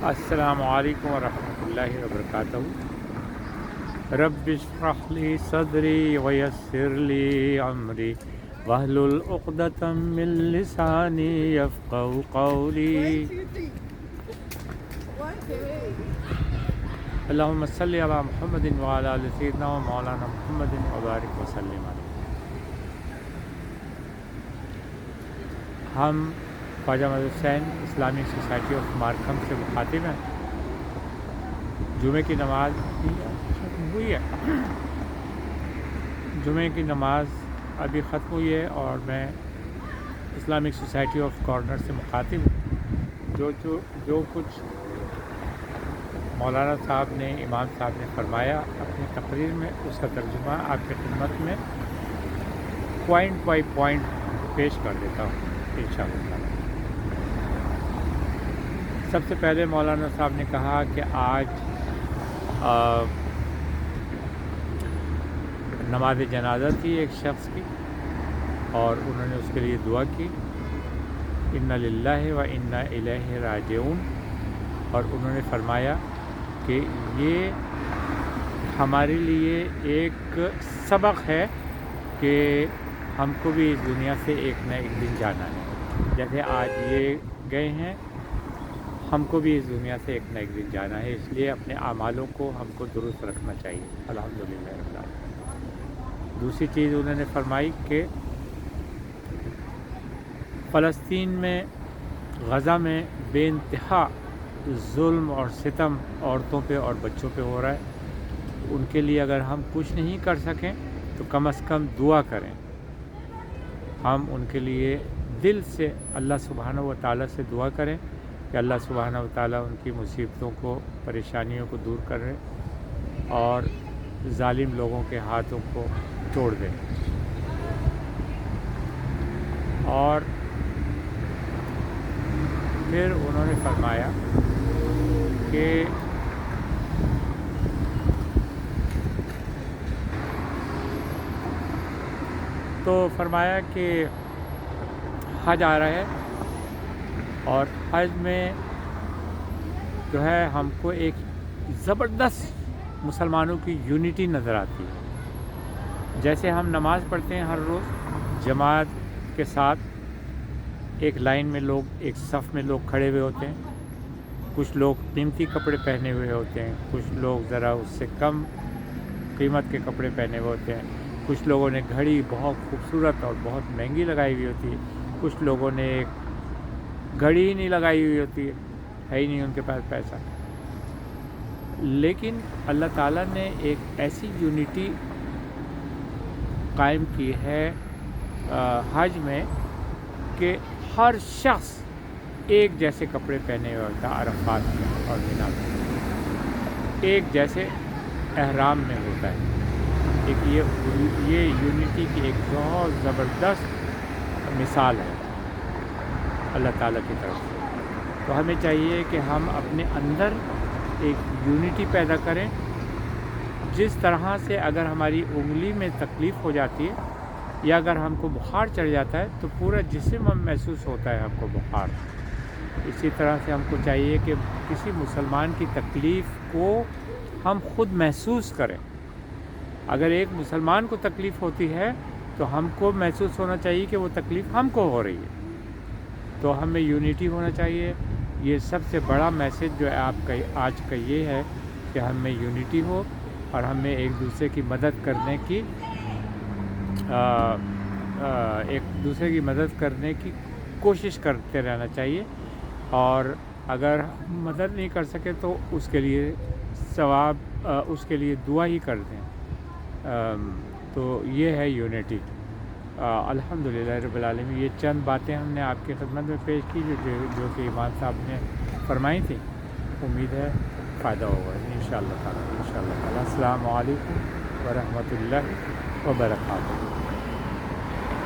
السلام علیکم ورحمۃ اللہ وبرکاتہ۔ رب اشرح لی صدری ویسر لی امری واحلل عقدۃ من لسانی یفقہوا قولی۔ اللہم صلی علی محمد وعلی آل سیدنا و مولانا محمد وبارک وسلم علیہ۔ ہم خواجہ مظہر حسین اسلامک سوسائٹی آف مارکھم سے مخاطب ہیں۔ جمعے کی نماز ہوئی ہے، جمعے کی نماز ابھی ختم ہوئی ہے اور میں اسلامک سوسائٹی آف کارنر سے مخاطب ہوں۔ جو کچھ مولانا صاحب نے، امام صاحب نے فرمایا اپنی تقریر میں، اس کا ترجمہ آپ کی خدمت میں پوائنٹ بائی پوائنٹ پیش کر دیتا ہوں انشاءاللہ۔ سب سے پہلے مولانا صاحب نے کہا کہ آج نماز جنازہ تھی ایک شخص کی، اور انہوں نے اس کے لیے دعا کی، انا للہ و انا الیہ راجعون، اور انہوں نے فرمایا کہ یہ ہمارے لیے ایک سبق ہے کہ ہم کو بھی اس دنیا سے ایک نہ ایک دن جانا ہے۔ جیسے آج یہ گئے ہیں، ہم کو بھی اس دنیا سے ایک نہ ایک دن جانا ہے، اس لیے اپنے اعمالوں کو ہم کو درست رکھنا چاہیے۔ الحمدللہ رب العالمین۔ دوسری چیز انہوں نے فرمائی کہ فلسطین میں، غزہ میں بے انتہا ظلم اور ستم عورتوں پہ اور بچوں پہ ہو رہا ہے۔ ان کے لیے اگر ہم کچھ نہیں کر سکیں تو کم از کم دعا کریں۔ ہم ان کے لیے دل سے اللہ سبحانہ و تعالیٰ سے دعا کریں کہ اللہ سبحانہ و تعالیٰ ان کی مصیبتوں کو، پریشانیوں کو دور کرے اور ظالم لوگوں کے ہاتھوں کو توڑ دے۔ اور پھر انہوں نے فرمایا کہ حج آ رہا ہے، اور حج میں جو ہے ہم کو ایک زبردست مسلمانوں کی یونٹی نظر آتی ہے۔ جیسے ہم نماز پڑھتے ہیں ہر روز جماعت کے ساتھ، ایک لائن میں لوگ، ایک صف میں لوگ کھڑے ہوئے ہوتے ہیں، کچھ لوگ قیمتی کپڑے پہنے ہوئے ہوتے ہیں، کچھ لوگ ذرا اس سے کم قیمت کے کپڑے پہنے ہوئے ہوتے ہیں، کچھ لوگوں نے گھڑی بہت خوبصورت اور بہت مہنگی لگائی ہوئی ہوتی ہے، کچھ لوگوں نے ایک گھڑی ہی نہیں لگائی ہوئی ہوتی ہے ہی نہیں ان کے پاس پیسہ۔ لیکن اللہ تعالیٰ نے ایک ایسی یونٹی قائم کی ہے حج میں کہ ہر شخص ایک جیسے کپڑے پہنے ہوئے ہوتا ہے، عرفات میں اور مینا میں ایک جیسے احرام میں ہوتا ہے۔ ایک یہ یونٹی کی ایک بہت زبردست مثال ہے اللہ تعالیٰ کی طرف سے۔ تو ہمیں چاہیے کہ ہم اپنے اندر ایک یونٹی پیدا کریں، جس طرح سے اگر ہماری انگلی میں تکلیف ہو جاتی ہے یا اگر ہم کو بخار چڑھ جاتا ہے تو پورا جسم ہم محسوس ہوتا ہے ہم کو بخار، اسی طرح سے ہم کو چاہیے کہ کسی مسلمان کی تکلیف کو ہم خود محسوس کریں۔ اگر ایک مسلمان کو تکلیف ہوتی ہے تو ہم کو محسوس ہونا چاہیے کہ وہ تکلیف ہم کو ہو رہی ہے۔ تو ہمیں یونٹی ہونا چاہیے۔ یہ سب سے بڑا میسج جو ہے آپ کا آج کا یہ ہے کہ ہمیں یونٹی ہو اور ہمیں ایک دوسرے کی مدد کرنے کی کوشش کرتے رہنا چاہیے، اور اگر مدد نہیں کر سکے تو اس کے لیے ثواب، اس کے لیے دعا ہی کر دیں۔ تو یہ ہے یونٹی۔ الحمدللہ رب العالمین۔ یہ چند باتیں ہم نے آپ کی خدمت میں پیش کی جو کہ امام صاحب نے فرمائی تھیں۔ امید ہے فائدہ ہوگا انشاءاللہ تعالیٰ۔ السلام علیکم ورحمۃ اللہ وبرکاتہ۔